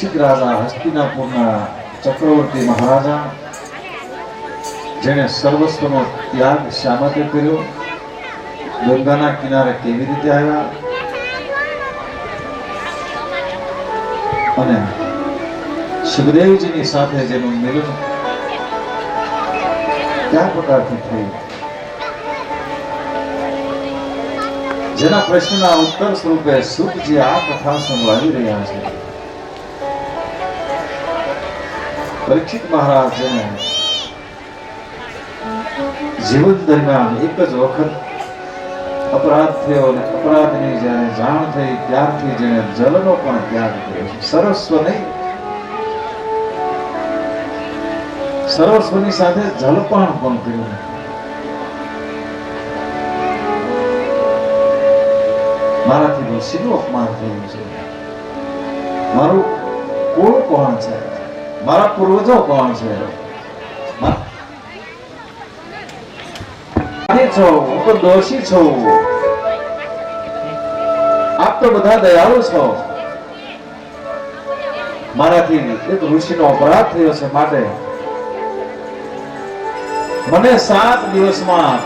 પરીક્ષિત રાજા હસ્તિનાપુરના ચક્રવર્તી મહારાજા જેને સર્વસ્વનો ત્યાગ શા માટે કર્યો, ગંગાના કિનારે કેવી રીતે આવ્યા અને સુખદેવજીની સાથે જેનું મિલન કયા પ્રકારથી થયું, જેના પ્રશ્નના ઉત્તર સ્વરૂપે સુખજી આ કથા સંભળાવી રહ્યા છે. પરીક્ષિત મહારાજ જેને જીવન દરમિયાન એક જ વખત અપરાધ થયો અને અપરાધની જ્યારે જાણ થઈ ત્યારથી જેને જલનો પણ ત્યાગ કર્યો છે. સર્વસ્વ નહીં, સર્વસ્વની સાથે જલપાન પણ કર્યું. મારાથી ઋષિનું અપમાન થયું છે, મારું કુળ કોણ છે, મારા પૂર્વજો કોણ છે, હું તો દોષી છું, આપ તો બધા દયાળુ છો, મારાથી એક ઋષિનો અપરાધ થયો છે, માટે મને 7 દિવસમાં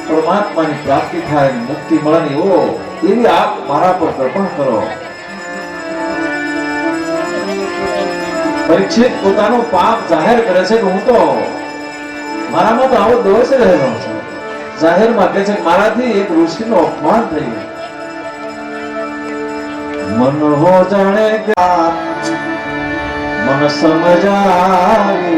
પરમાત્માની પ્રાપ્તિ થાય, મુક્તિ મળે એવી આપ મારા પર કૃપા કરો. પરીક્ષિત પોતાનું પાપ જાહેર કરે છે કે હું તો મારામાં તો આવો દોષ રહેલો છે. જાહેરમાં કહે છે કે મારાથી એક ઋષિનો અપમાન થયું. મન હો જાણે મન સમજાવી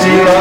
Shiva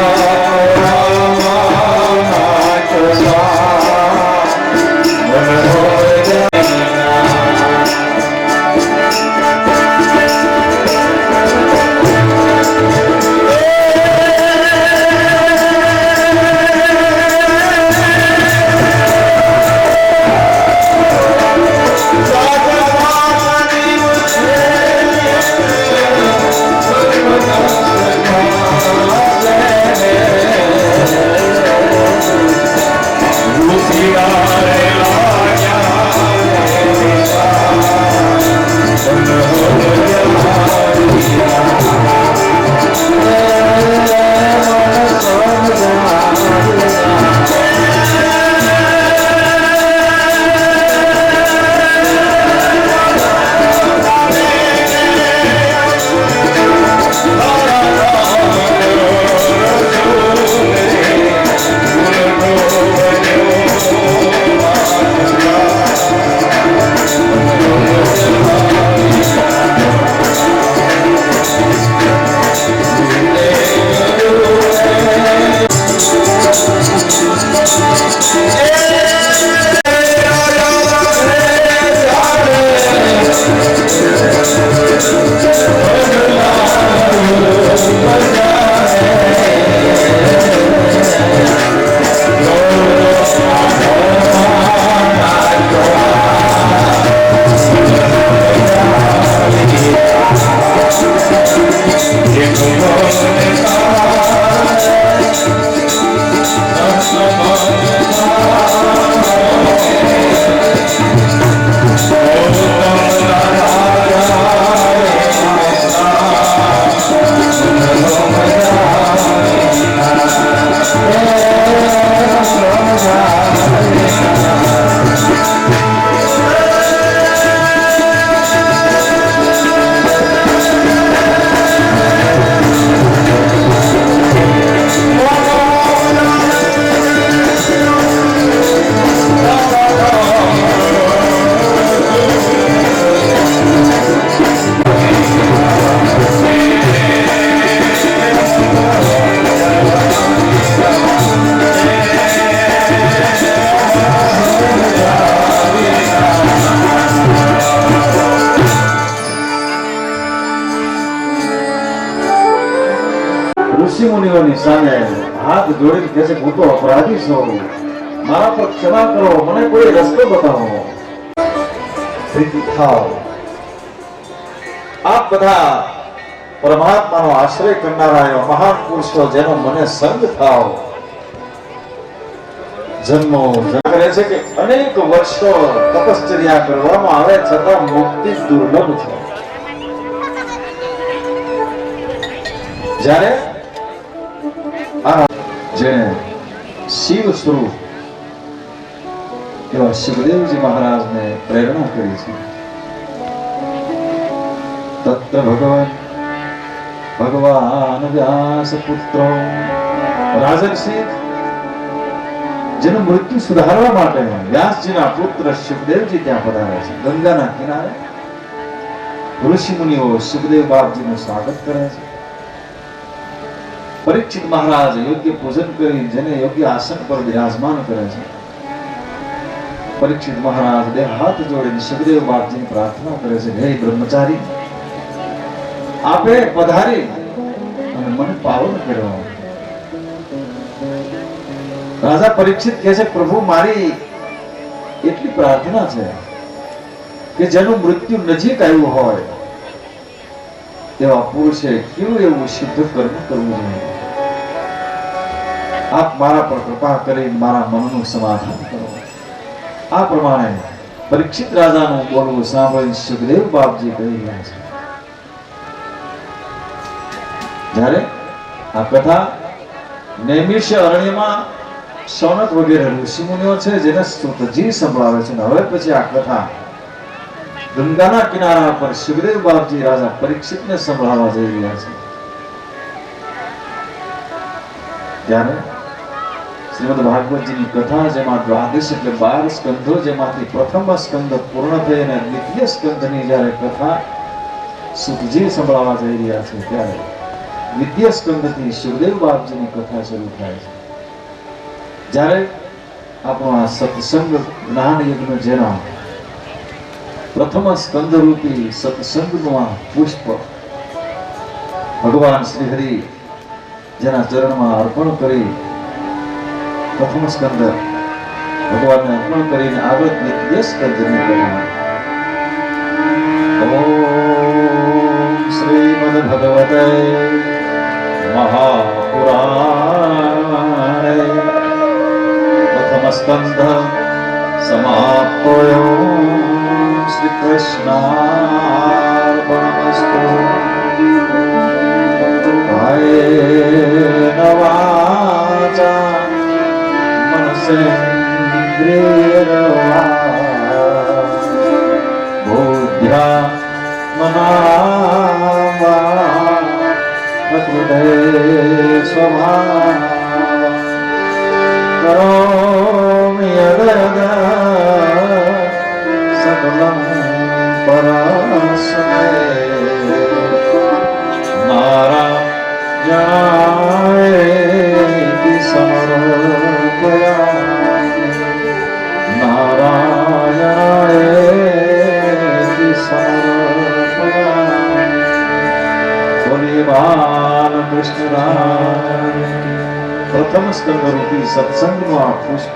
મુનિઓની સામે હાથ જોડીને કહે છે, હું તો અપરાધી છું, મારા પર ક્ષમા કરો, મને કોઈ રસ્તો બતાવો. પ્રીતિ થાવ, આપ બધા પરમાત્માનો આશ્રય કરનારા એવા મહાન પુરુષો જેનો મને સંગ થાવ. જન્મો કરે છે કે અનેક વર્ષો તપશ્ચર્યા કરવામાં આવે છતાં મુક્તિ દુર્લભ છે. જ્યારે જેને શિવ સ્વરૂપ એવા સુખદેવજી મહારાજને પ્રેરણા કરી છે. તત્ર ભગવાન વ્યાસ પુત્રો રાજર્ષિ જેનું મૃત્યુ સુધારવા માટે વ્યાસજીના પુત્ર સુખદેવજી ત્યાં પધારે છે. ગંગાના કિનારે ઋષિ મુનિઓ સુખદેવ બાપજીનું સ્વાગત કરે છે. પરીક્ષિત મહારાજ યોગ્ય પૂજન કરી જેને યોગ્ય આસન પર બિરાજમાન કરે છે. પરીક્ષિત મહારાજ બે હાથ જોડીને સુખદેવ બાપજીની પ્રાર્થના કરે છે, હે બ્રહ્મચારી, આપે પધારી અને મને પાવન કર્યો. રાજા પરીક્ષિત કહે છે, પ્રભુ મારી એટલી પ્રાર્થના છે કે જેનું મૃત્યુ નજીક આવ્યું હોય તેવા પુરુષે કેવું એવું શુદ્ધ કર્મ કરવું જોઈએ. આપ મારા પર કૃપા કરી મારા મનનું સમાધાન કરો. આ પ્રમાણે પરીક્ષિત રાજાનું બોલવું સાંભળીને સુખદેવ બાપજી કહી રહ્યા છે. જ્યારે આ કથા નૈમિષ અરણ્યમાં સૌનક વગેરે ઋષિમુનિઓ છે જેને સુતજી સંભળાવે છે. હવે પછી આ કથા ગંગાના કિનારા પર સુખદેવ બાપજી રાજા પરીક્ષિતને સંભળાવવા જઈ રહ્યા છે. ત્યારે શ્રીમદ ભાગવતજીની કથા જેમાં દ્વાદશ એટલે 12 સ્કંધો, જેમાંથી પ્રથમ સ્કંદ પૂર્ણ થઈ અને દ્વિતીય સ્કંદની જ્યારે કથા સુતજી સંભળાવવા જઈ રહ્યા છે ત્યારે દ્વિતીય સ્કંદથી સુખદેવ બાપજીની કથા શરૂ થાય છે. જ્યારે આપણો આ સત્સંગ જ્ઞાન યજ્ઞ જેના પ્રથમ સ્કંદ રૂપી સત્સંગનું આ પુષ્પ ભગવાન શ્રી હરિ જેના ચરણમાં અર્પણ કરી પ્રથમ સ્કંદ ભગવાનને અર્પણ કરીને આગળ દ્વિતીય સ્કંદની કથા. ઓમ શ્રીમદ ભગવતે મહાપુરાણે પ્રથમ સ્કંદ સમાપ્તોયો. શ્રી કૃષ્ણાર્પણમસ્તુ. કાયેન વાચા મનસેન્દ્રિયર્વા બુદ્ધ્યા મનાવા પ્રકૃતે સ્વભાવ કરોમિ યદયદ સકલં પરસ્મૈ નારાયણેતિ સમર્પયામિ. નારાયણેતિ સમર્પયામિ. બોલીએ બાલકૃષ્ણ રામ. પ્રથમ સ્કંદ રૂપી સત્સંગનું આ પુષ્પ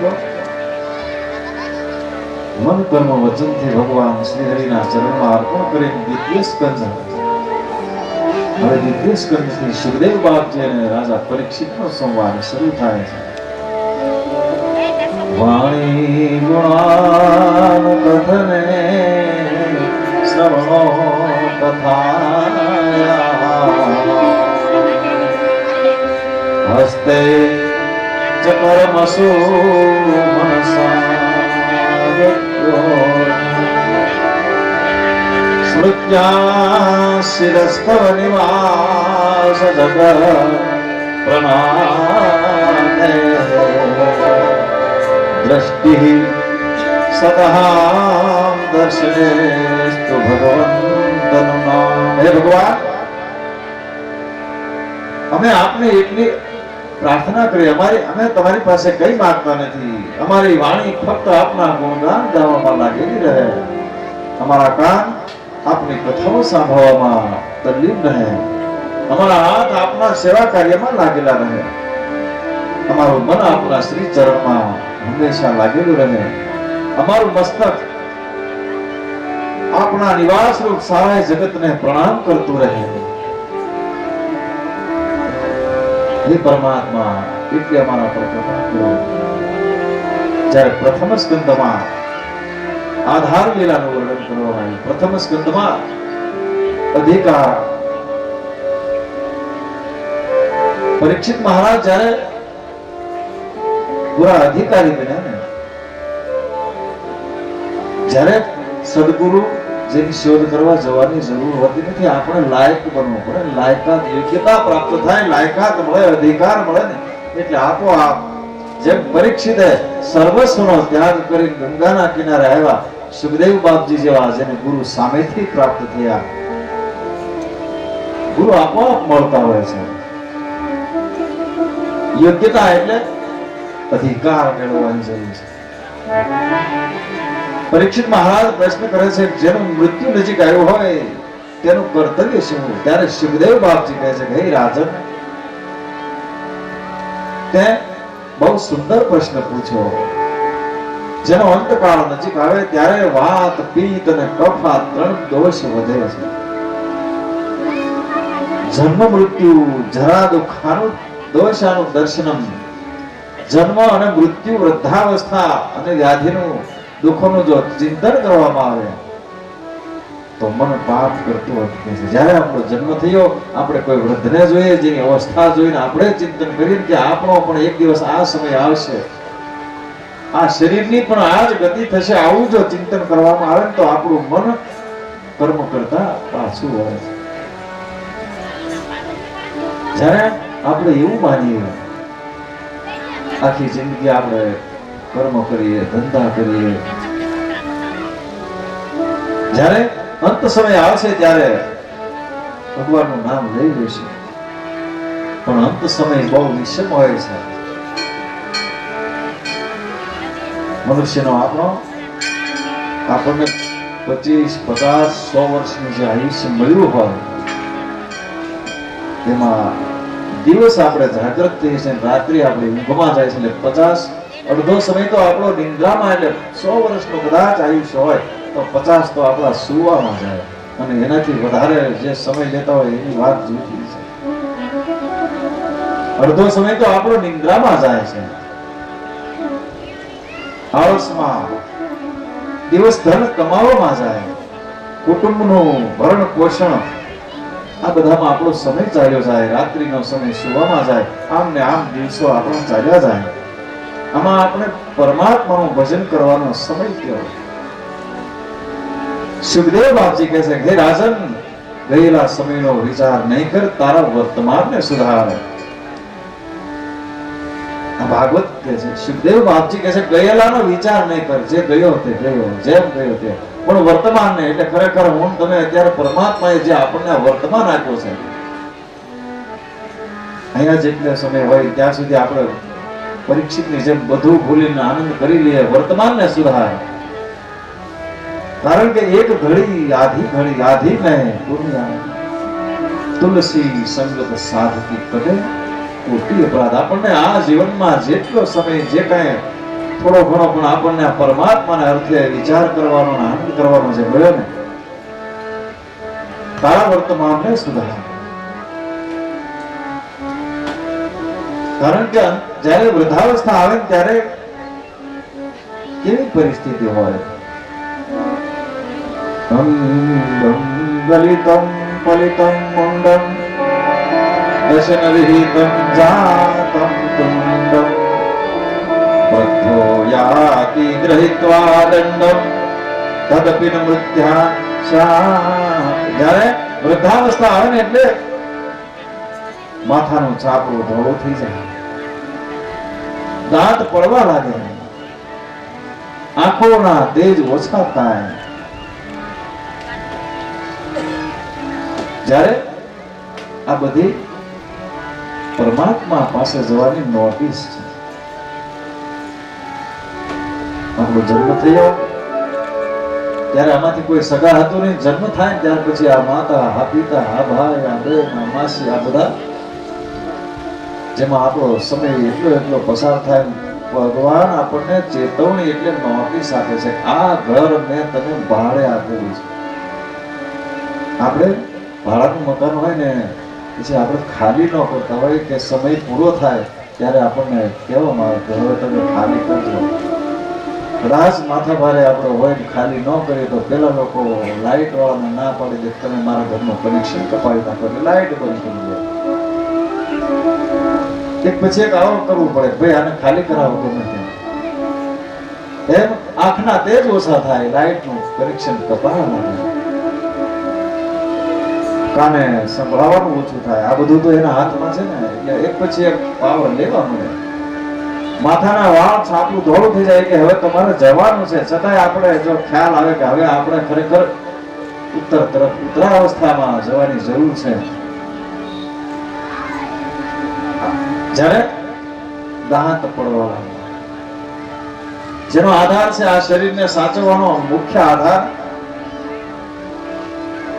મન કર્મ વચનથી ભગવાન શ્રી હરિના ચરણમાં અર્પણ કરીને દ્વિતીય સ્કંદ. હવે દ્વિતીય સ્કંદથી સુખદેવ બાપજી અને રાજા પરીક્ષિતનો સંવાદ શરૂ થાય છે. વાણી ગુણાન કથને શ્રવણો કથાયા હસ્તે ચ કર્મસુ મનસા સ્મૃત્યા શિરસ્તવ નિવાસ જગ પ્રણામે દ્રષ્ટિ સતહામ દર્શનેસ્તુ ભગવંતનું નામ. હે ભગવાન, અમે આપને એટલી પ્રાર્થના કરી, અમે તમારી પાસે કઈ માંગતા નથી. અમારી વાણી ફક્ત આપના ગુણગાન ગાવામાં લાગેલી રહે, અમારા કાન આપની કથાઓ સાંભળવામાં તલ્લીન રહે. અમારા હાથ આપના સેવા કાર્યમાં લાગેલા રહે, અમારું મન આપના શ્રી ચરણમાં હંમેશા લાગેલું રહે, અમારું મસ્તક આપના નિવાસ રૂપ સારા જગતને પ્રણામ કરતું રહે. હે પરમાત્મા, એટલે અમારા પર કૃપા કરો. જ્યારે પ્રથમ સ્કંદમાં આધાર લીલાનું વર્ણન કરવામાં આવ્યું, પ્રથમ સ્કંદમાં અધિકાર પરીક્ષિત મહારાજ જ્યારે પૂરા અધિકારી બન્યા ને, જ્યારે સદગુરુ જેની શોધ કરવા જવાની જરૂર હોતી નથી, આપણે લાયક બનવું પડે, લાયકાત યોગ્યતા પ્રાપ્ત થાય, લાયકાત મળે, અધિકાર મળે ને એટલે આપોઆપ જેમ પરીક્ષિતે સર્વસ્વનો ત્યાગ કરી ગંગાના કિનારે આવ્યા, સુખદેવ બાપજી જેવા જેને ગુરુ સામેથી પ્રાપ્ત થયા, ગુરુ આપોઆપ મળતા હોય છે. યોગ્યતા એટલે અધિકાર મેળવવાની જરૂર છે. પરીક્ષિત મહારાજ પ્રશ્ન કરે છે જેનું મૃત્યુ નજીક આવ્યું હોય તેનું કર્તવ્ય શું? ત્યારે સુખદેવ બાપજી કહે છે, હે રાજન, તે બહુ સુંદર પ્રશ્ન પૂછ્યો. જેનો અંતકાળ નજીક આવે ત્યારે વાત, પિત્ત અને કફ આ ત્રણ દોષ વધે છે. જન્મ મૃત્યુ જરા દુઃખાનું દોષાનું દર્શનમ, જન્મ અને મૃત્યુ, વૃદ્ધાવસ્થા અને વ્યાધિનું દુઃખોનું જો ચિંતન કરવામાં આવે તો મન પાપ કરતું અટકે છે. જ્યારે આપણો જન્મ થયો, આપણે કોઈ વૃદ્ધને જોઈએ, જેની અવસ્થા જોઈને આપણે ચિંતન કરીએ કે આપણો પણ એક દિવસ આ સમય આવશે, આ શરીરની પણ આ જ ગતિ થશે, આવું જો ચિંતન કરવામાં આવે તો આપણું મન કર્મ કરતા પાછું વળે છે. જ્યારે આપણે એવું માનીએ આખી જિંદગી આપણે કર્મ કરીએ, ધંધા કરીએ, જ્યારે અંત સમય આવશે ત્યારે ભગવાનનું નામ લઈ લેશે, પણ અંત સમય બહુ વિષમ હોય છે. મનુષ્યનો આપણને 25, 50, 100 વર્ષનું જે આયુષ્ય મળ્યું હોય તેમાં દિવસ આપણે જાગૃત થઈએ છીએ, રાત્રિ આપણે ઊંઘમાં જાય છે, એટલે 50 અડધો સમય તો આપણો નિંદ્રામાં, એટલે 100 વર્ષનું કદાચ આયુષ્ય હોય તો 50 તો આપણા સુવામાં જાય, અને એનાથી વધારે જે સમય લેતા હોય એની વાત જુદી છે. અડધો સમય તો આપણો નિંદ્રામાં જાય છે, આળસમાં, દિવસ ધન કમાવામાં જાય, કુટુંબનું ભરણ પોષણ આ બધામાં આપણો સમય ચાલ્યો જાય, રાત્રિનો સમય સુવામાં જાય, આમ ને આમ દિવસો આપણો ચાલ્યા જાય. આમાં આપણે પરમાત્માનું ભજન કરવાનો સમય કયો? સુખદેવ બાપજી કહે છે, હે રાજન, ગયેલા સમયનો વિચાર નહીં કર, તારા વર્તમાનને સુધાર. આ ભાગવત કહે છે, સુખદેવ બાપજી કહે છે ગયેલાનો વિચાર નહીં કર, જે ગયો તે ગયો, જેમ ગયો તે, પણ વર્તમાનને, એટલે ખરેખર હું તમે અત્યારે પરમાત્માએ જે આપણને વર્તમાન આપ્યો છે, અહીંયા જેટલો સમય હોય ત્યાં સુધી આપણે પરીક્ષિતની જેમ બધું ભૂલીને આનંદ કરી લઈએ. વર્તમાનને સુધાર, કારણ કે એક ઘડી આધી મેં પુણ્ય, તુલસી સંગત સાધકી કડે કોટી અપરાધ. આપણને આ જીવનમાં જેટલો સમય જે કાંઈ થોડો ઘણો પણ આપણને પરમાત્માના અર્થે વિચાર કરવાનો, આનંદ કરવાનો જે મળ્યો ને, તારા વર્તમાનને સુધાર. કારણ કે જ્યારે વૃદ્ધાવસ્થા આવે ત્યારે કેવી પરિસ્થિતિ હોય? ગલિતમ પલિતમ મુંડમ દશન વિહિતમ જાતમ તુંડમ વૃદ્ધો યાતિ ગ્રહિત્વા દંડમ તદપિ ન મૃત્યા શા. જ્યારે વૃદ્ધાવસ્થા આવે ને એટલે માથાનું ચાપડું ધોળું થઈ જાય, દાંત પડવા લાગે, આંખોના તેજ ઓછા થાય. જ્યારે આ બધી પરમાત્મા પાસે જવાની નોટિસ છે. આપણો જન્મ થયો ત્યારે આમાંથી કોઈ સગા હતું નહીં. જન્મ થાય ને ત્યાર પછી આ માતા, આ પિતા, આ ભાઈ, આ બેન, આ માસી, આ બધા જેમાં આપણો સમય એટલો પસાર થાય. ભગવાન આપણને ચેતવણી એટલે નોટિસ આપે છે, આ ઘર મેં તને ભાડે આપેલું છે. આપણે ભાડાનું મકાન હોય ને પછી આપણે ખાલી ન કરતા હોય કે સમય પૂરો થાય ત્યારે આપણને કહેવામાં આવે કે હવે તમે ખાલી કરજો. કદાચ માથા ભારે આપણો હોય ખાલી ન કરીએ તો પેલા લોકો લાઈટ વાળાને ના પાડી દે, તમે મારા ઘરનું કનેક્શન કપાવી નાખો એટલે લાઈટ બંધ કરી દે. એક પછી એક આવું કરવું પડે, ભાઈ આને ખાલી કરાવો ગમે ત્યાં. એમ આંખના તેજ ઓછા થાય, લાઈટનું કનેક્શન કપાવા લાગે, કાને સંભળાવવાનું ઓછું થાય. આ બધું તો એના હાથમાં છે ને, એટલે એક પછી એક પાવર લેવા મળે. માથાના વાળ છાપું ધોળું થઈ જાય કે હવે તમારે જવાનું છે, છતાંય આપણે જો ખ્યાલ આવે કે હવે આપણે ખરેખર ઉત્તર તરફ ઉત્તરાવસ્થામાં જવાની જરૂર છે. જ્યારે દાંત પડવા લાગે, જેનો આધાર છે આ શરીરને સાચવવાનો મુખ્ય આધાર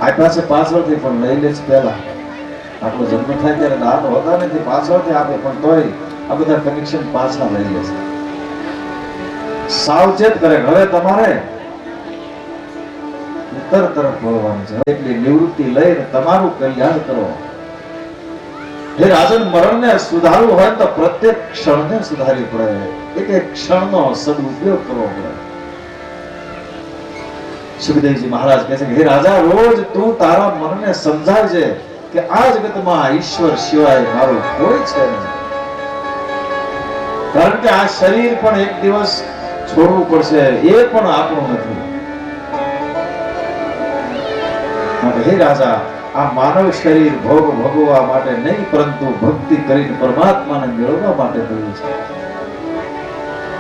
આપ્યા છે પાછળથી, પણ લઈ લે છે પહેલા. આપણો જન્મ થાય ત્યારે દાંત હોતા નથી, પાછળથી આપે, પણ તોય આ બધા કનેક્શન પાછા લઈ લે છે. સાવચેત કરે, હવે તમારે ઉત્તર તરફ વળવાનું છે. એટલી નિવૃત્તિ લઈને તમારું કલ્યાણ કરો. હે રાજન, મરણને સુધારવું હોય તો પ્રત્યેક ક્ષણને સુધારવી પડે, એક એક ક્ષણનો સદુપયોગ કરવો પડે. સુખદેવજી મહારાજ કહે છે કે હે રાજા, રોજ તું તારા મનને સમજાવજે કે આ જગતમાં ઈશ્વર સિવાય મારું કોઈ છે નહીં. કારણ કે આ શરીર પણ એક દિવસ છોડવું પડશે, એ પણ આપણું નથી. હે રાજા, આ માનવ શરીર ભોગ ભોગવવા માટે નહીં, પરંતુ ભક્તિ કરીને પરમાત્માને મેળવવા માટે થયું છે.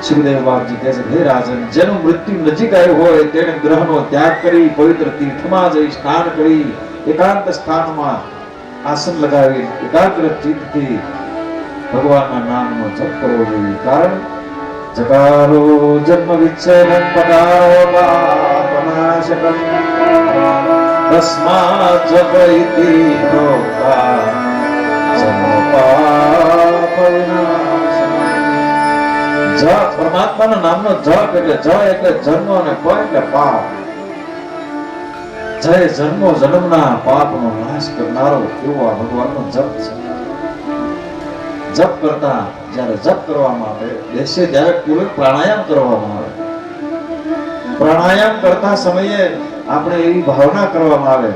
સુખદેવ બાપજી કહે છે હે રાજન, જેનું મૃત્યુ નજીક આવ્યું હોય તેણે ગ્રહનો ત્યાગ કરી પવિત્ર તીર્થમાં જઈ સ્નાન કરી એકાંત સ્થાનમાં આસન લગાવી એકાગ્ર ચિત્તથી ભગવાનના નામનો જપ કરવો જોઈએ. કારણ જકારો જન્મ વિચ્છેદં પકારો પાપનાશકં તસ્માત જપ ઇતિ પ્રોક્તા જન્મ પાપ વિનાશનં. જપ, પરમાત્માના નામનો જપ એટલે જ એટલે જન્મ અને પ એટલે પાપ. જય જન્મો જન્મના પાપનો નાશ કરનારો એવો આ ભગવાનનો જપ છે. જપ કરતા જ્યારે જપ કરવામાં આવે બેસે ત્યારે પૂર્ણ પ્રાણાયામ કરવામાં આવે. પ્રાણાયામ કરતા સમયે આપણે એવી ભાવના કરવામાં આવે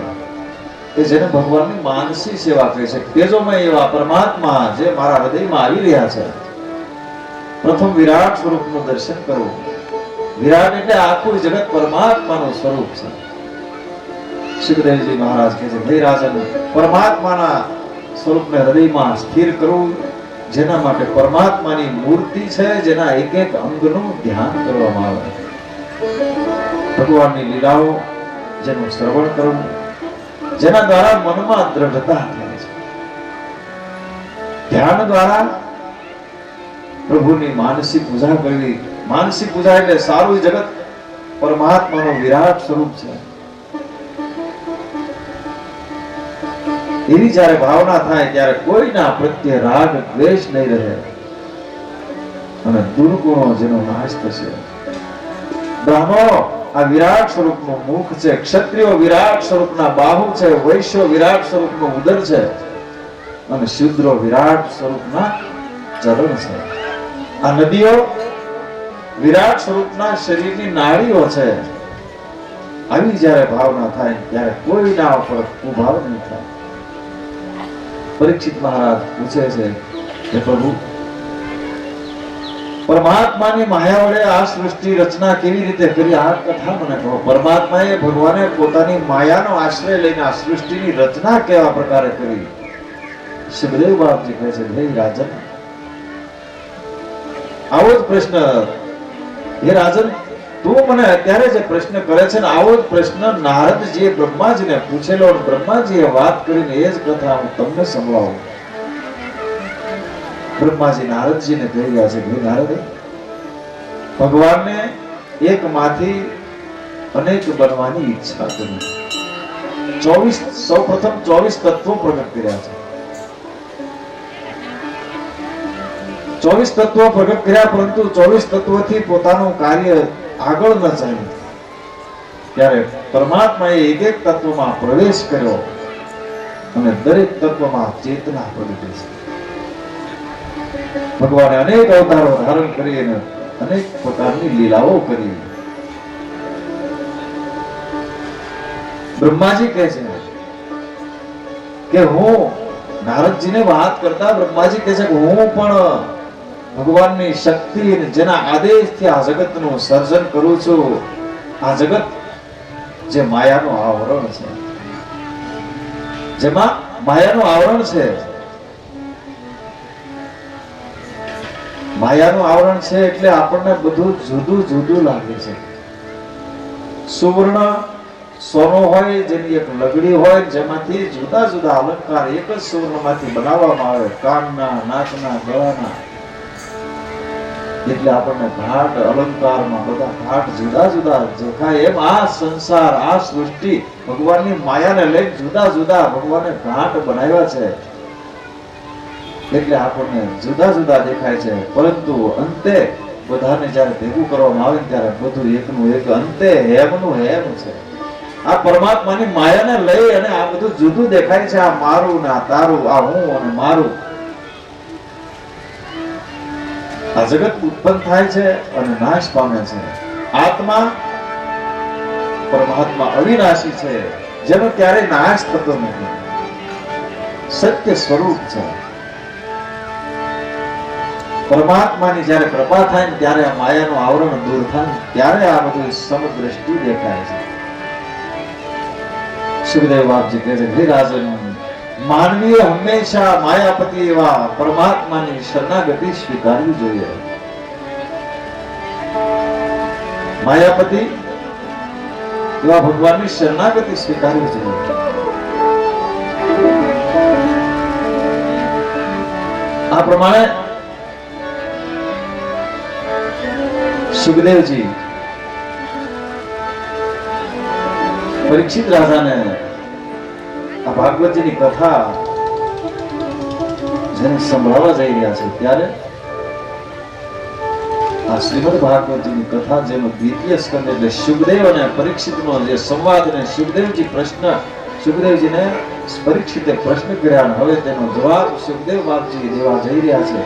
કે જેને ભગવાનની માનસી સેવા કહે છે. તેજોમય એવા પરમાત્મા જે મારા હૃદયમાં આવી રહ્યા છે. પ્રથમ વિરાટ સ્વરૂપનું દર્શન કરવું. વિરાટ એટલે આખું જગત પરમાત્માનું સ્વરૂપ છે. સુખદેવજી મહારાજ કહે છે હે રાજન, પરમાત્માના સ્વરૂપને હૃદયમાં સ્થિર કરવું, જેના માટે પરમાત્માની મૂર્તિ છે, જેના એક એક અંગનું ધ્યાન કરવામાં આવે. ભગવાનની લીલાઓ જેનું શ્રવણ કરવું, જેના દ્વારા મનમાં દ્રઢતા થાય છે. ધ્યાન દ્વારા પ્રભુની માનસી પૂજા કરવી. માનસી પૂજા એટલે સારું જગત પરમાત્માનું વિરાટ સ્વરૂપ છે એવી જ્યારે ભાવના થાય ત્યારે કોઈના પ્રત્યે રાગ દ્વેષ નહીં રહે અને દુર્ગુણો જેનો નાશ થશે. બ્રાહ્મણો આ વિરાટ સ્વરૂપનું મુખ છે, ક્ષત્રિયો વિરાટ સ્વરૂપના બાહુ છે, વૈશ્યો વિરાટ સ્વરૂપનું ઉદર છે અને શૂદ્રો વિરાટ સ્વરૂપના ચરણ છે. આ નદીઓ વિરાટ સ્વરૂપના શરીરની નાડીઓ છે. આવી જ્યારે ભાવના થાય ત્યારે કોઈના ઉપર ઉભાવ નહીં થાય. પરીક્ષિત મહારાજ પૂછે છે કે પ્રભુ, પરમાત્માની માયા વડે આ સૃષ્ટિ રચના કેવી રીતે કરી? આ કથા મને કહો. પરમાત્માએ ભગવાને પોતાની માયાનો આશ્રય લઈને આ સૃષ્ટિની રચના કેવા પ્રકારે કરી? સુખદેવ બાપજી કહે છે હે રાજન, આવો જ પ્રશ્ન હે રાજન તું મને અત્યારે જે પ્રશ્ન કરે છે ને, આવો જ પ્રશ્ન નારદજીએ બ્રહ્માજીને પૂછેલો. બ્રહ્માજીએ વાત કરીને એ જ કથા હું તમને સંભળાવું. બ્રહ્માજી નારદજીને કહી રહ્યા છે કે નારદ, ભગવાનને એક માંથી અનેક બનવાની ઈચ્છા કરી. 24 સૌપ્રથમ 24 તત્વો પ્રગટ કર્યા છે. 24 તત્વો પ્રગટ કર્યા, પરંતુ 24 તત્વોથી પોતાનું કાર્ય આગળ ન ચાલ્યું. ત્યારે પરમાત્માએ એક એક તત્વમાં પ્રવેશ કર્યો અને દરેક તત્વમાં ચેતના પ્રગટી છે. ભગવાને અનેક અવતારો ધારણ કરીને અનેક પ્રકારની લીલાઓ કરી. બ્રહ્માજી કહે છે કે હું નારદજીને વાત કરતા બ્રહ્માજી કહે છે કે હું પણ ભગવાનની શક્તિ અને જેના આદેશથી આ જગતનું સર્જન કરું છું. આ જગત જે માયાનું આવરણ છે, જેમાં માયાનું આવરણ છે, માયાનું આવરણ છે એટલે આપણને બધું જુદું જુદું લાગે છે. સુવર્ણ સોનું હોય, જેની એક લગડી હોય, જેમાંથી જુદા જુદા અલંકાર એક જ સુવર્ણમાંથી બનાવવામાં આવે, કાનના, નાકના, ગળાના, એટલે આપણને ઘાટ અલંકારમાં બધા ઘાટ જુદા જુદા દેખાય. એમ આ સંસાર, આ સૃષ્ટિ ભગવાનની માયાને લઈને જુદા જુદા ભગવાને ઘાટ બનાવ્યા છે, એટલે આપણને જુદા જુદા દેખાય છે. પરંતુ અંતે બધાને જ્યારે ભેગું કરવામાં આવે ત્યારે બધું એકનું એક, અંતે હેમનું હેમ છે. આ પરમાત્માની માયાને લઈ અને આ બધું જુદું દેખાય છે. આ મારું ને આ તારું, આ હું અને મારું. આ જગત ઉત્પન્ન થાય છે અને નાશ પામે છે. આત્મા પરમાત્મા અવિનાશી છે, જેનો ક્યારેય નાશ થતો નથી, સત્ય સ્વરૂપ છે. પરમાત્માની જ્યારે કૃપા થાય ને ત્યારે આ માયાનું આવરણ દૂર થાય, ત્યારે આ બધું સમદ્રષ્ટિ દેખાય છે. સુખદેવ બાપજી કહે છે, હે રાજન, માનવીએ હંમેશા માયાપતિ એવા પરમાત્માની શરણાગતિ સ્વીકારવી જોઈએ. માયાપતિ એવા ભગવાનની શરણાગતિ સ્વીકારવી જોઈએ. આ પ્રમાણે સુખદેવજી પરીક્ષિત રાજાને આ ભાગવતજીની કથા જેને સંભળાવવા જઈ રહ્યા છે, ત્યારે આ શ્રીમદ ભાગવતજીની કથા જેનો દ્વિતીય સ્કંદ એટલે સુખદેવ અને પરીક્ષિતનો જે સંવાદ, અને સુખદેવજીને પરીક્ષિતે પ્રશ્ન કર્યા અને હવે તેનો જવાબ સુખદેવ બાપજી દેવા જઈ રહ્યા છે.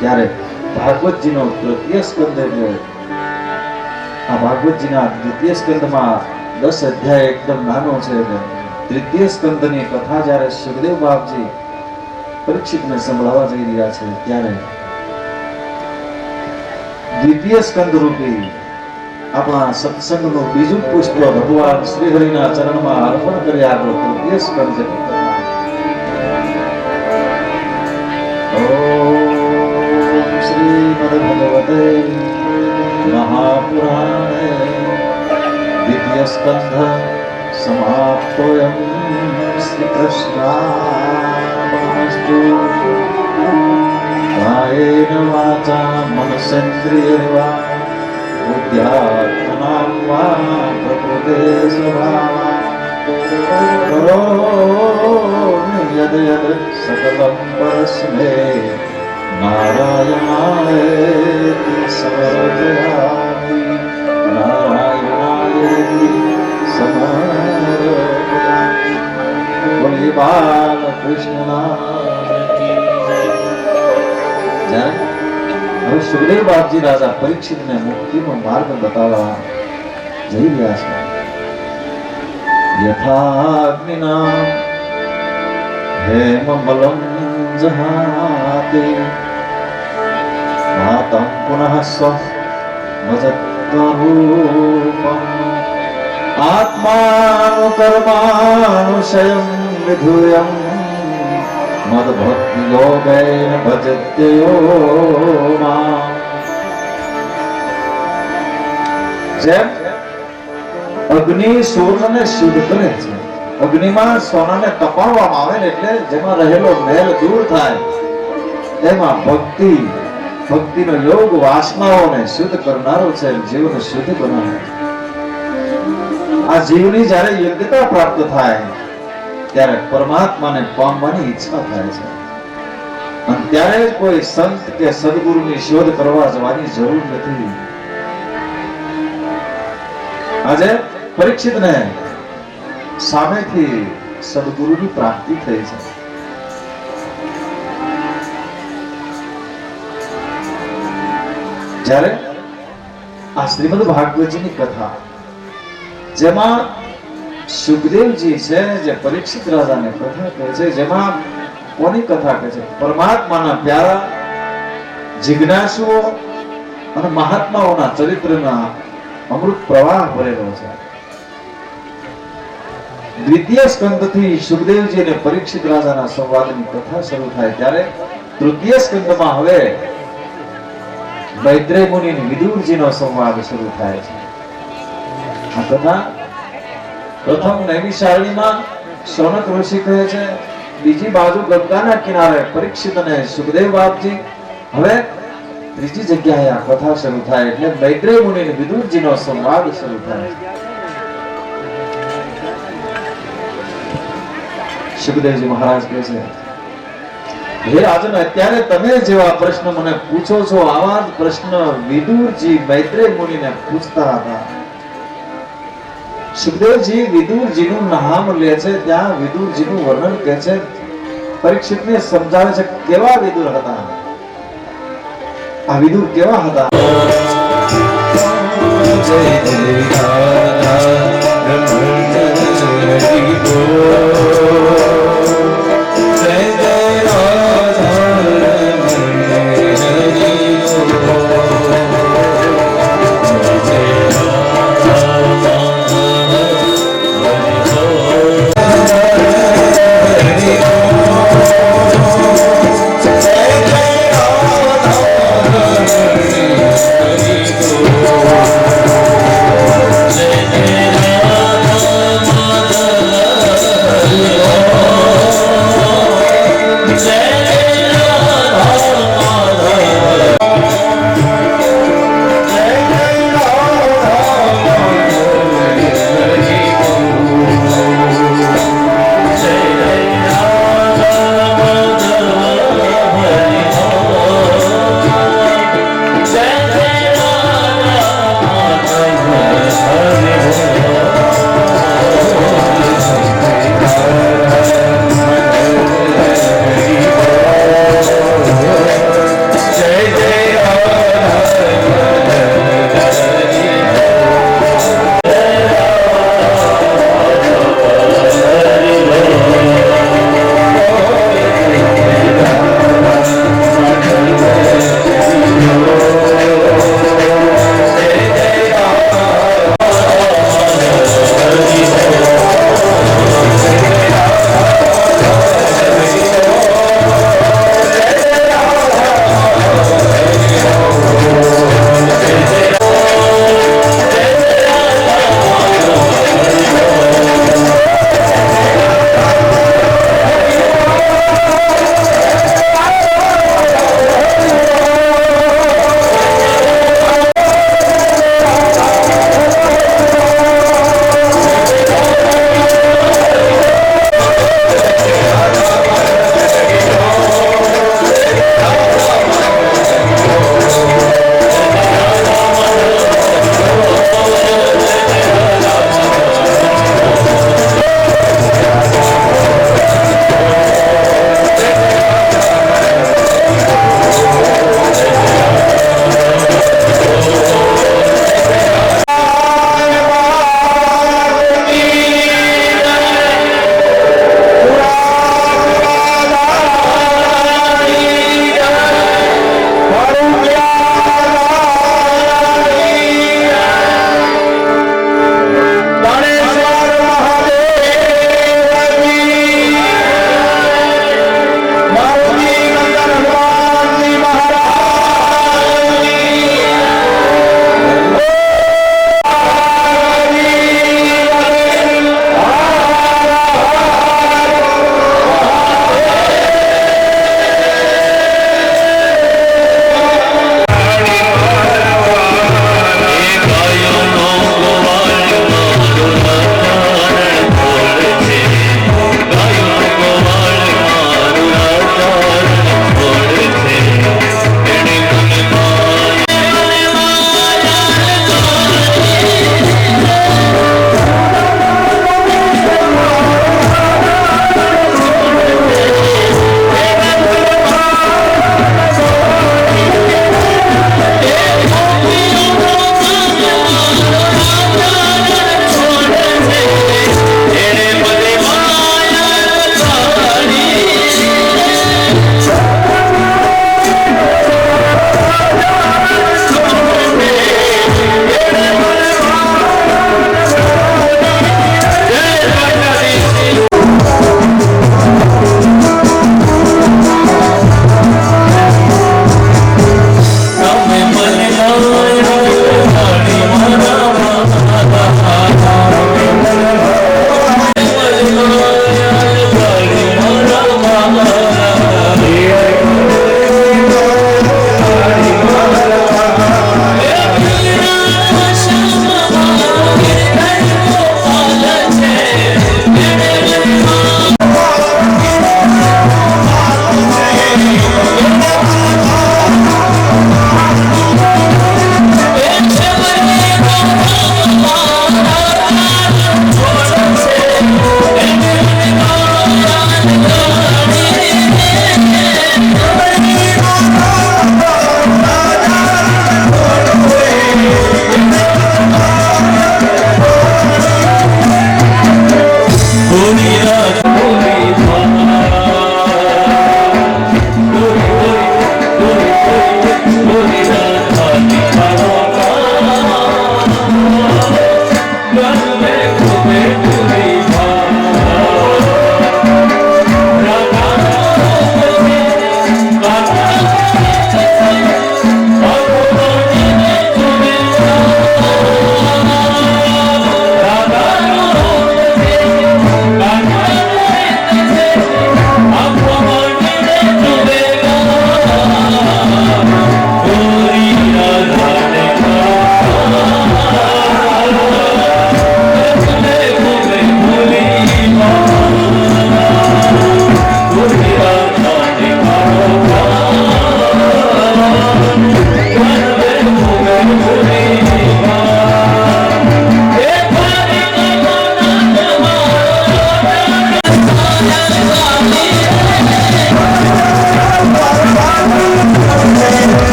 ત્યારે ભાગવતજીનો તૃતીય સ્કંદ એટલે આ ભાગવતજીના દ્વિતીય સ્કંદમાં 10 અધ્યાય એકદમ નાનો છે. તૃતીય સ્કંદની કથા જ્યારે સુખદેવ બાપજી પરીક્ષિતને સંભળાવવા જઈ રહ્યા છે, ત્યારે દ્વિતીય સ્કંદ રૂપી આપણા સત્સંગનું બીજું પુષ્પ ભગવાન શ્રી હરિના ચરણમાં અર્પણ કરી આગળ તૃતીય સ્કંદ ભગવતે મહાપુરાણે દ્વિતીય સ્કંધ સમાપ્તોયમ. શ્રી કૃષ્ણાર્પણમસ્તુ. કાયેન વાચા મનસેન્દ્રિયૈર્વા બુદ્ધ્યાત્મના વા પ્રકૃતે સ્વભાવાत् કરોમિ યદ યદ સકલં પરસ્મૈ નારાયણાયેતિ સમર્પયામિ. નારાયણાયેતિ સમર્પયામિ. બોલી બાલકૃષ્ણના. હવે સુખદેવ બાપજી રાજા પરીક્ષિતને મુક્તિનો માર્ગ બતાવવા જઈ રહ્યા છે. યથાગ્નિના હેમમલં જહાતે માતં પુનઃ સ્વ મજત્વરૂપં આત્માનુકર્માનુશયં વિધુયં મદભક્તિ યોગેન ભજત્યો માં. જેમ અગ્નિ સૂર્યને શુદ્ધ કરે છે, અગ્નિમાં સોનાને તપાવવામાં આવે ને એટલે જેમાં રહેલો મેલ દૂર થાય, એમાં ભક્તિનો યોગ વાસનાઓને શુદ્ધ કરનારો છે, જીવને શુદ્ધ બનાવે. આ જીવની જ્યારે યોગ્યતા પ્રાપ્ત થાય ત્યારે પરમાત્માને પામવાની ઈચ્છા થાય છે અને ત્યારે જ કોઈ સંત કે સદગુરુની શોધ કરવા જવાની જરૂર નથી. આજે પરીક્ષિતને સામેથી સદગુરુની પ્રાપ્તિ થઈ છે. જ્યારે આ શ્રીમદ ભાગવતજીની કથા જેમાં સુખદેવજી છે જે પરીક્ષિત રાજાને કથા કહે છે, જેમાં કોની કથા કહે છે? પરમાત્માના પ્યારા જિજ્ઞાસુઓ અને મહાત્માઓના ચરિત્રના અમૃત પ્રવાહ ભરેલો છે. દ્વિતીય સ્કંદથી સુખદેવજી અને પરીક્ષિત રાજાના સંવાદની કથા શરૂ થાય ત્યારે તૃતીય સ્કંદમાં હવે મૈત્રેય મુનિ અને વિદુરજીનો સંવાદ શરૂ થાય છે. આ કથા પ્રથમ નૈમિષારણ્યમાં શૌનક ઋષિ કહે છે, બીજી બાજુ ગંગાના કિનારે પરીક્ષિત અને સુખદેવ બાપજી, હવે ત્રીજી જગ્યાએ આ કથા શરૂ થાય એટલે મૈત્રેય મુનિ અને વિદુરજીનો સંવાદ શરૂ થાય. સુખદેવજી મહારાજ કહે છે, હે રાજન, અત્યારે તમે જેવા પ્રશ્ન મને પૂછો છો આવા જ પ્રશ્ન વિદુરજી મૈત્રેય મુનિને પૂછતા હતા. સુખદેવજી વિદુરજીનું નામ લે છે, ત્યાં વિદુરજીનું વર્ણન કહે છે, પરીક્ષિતને સમજાવે છે કેવા વિદુર હતા. આ વિદુર કેવા હતા? જય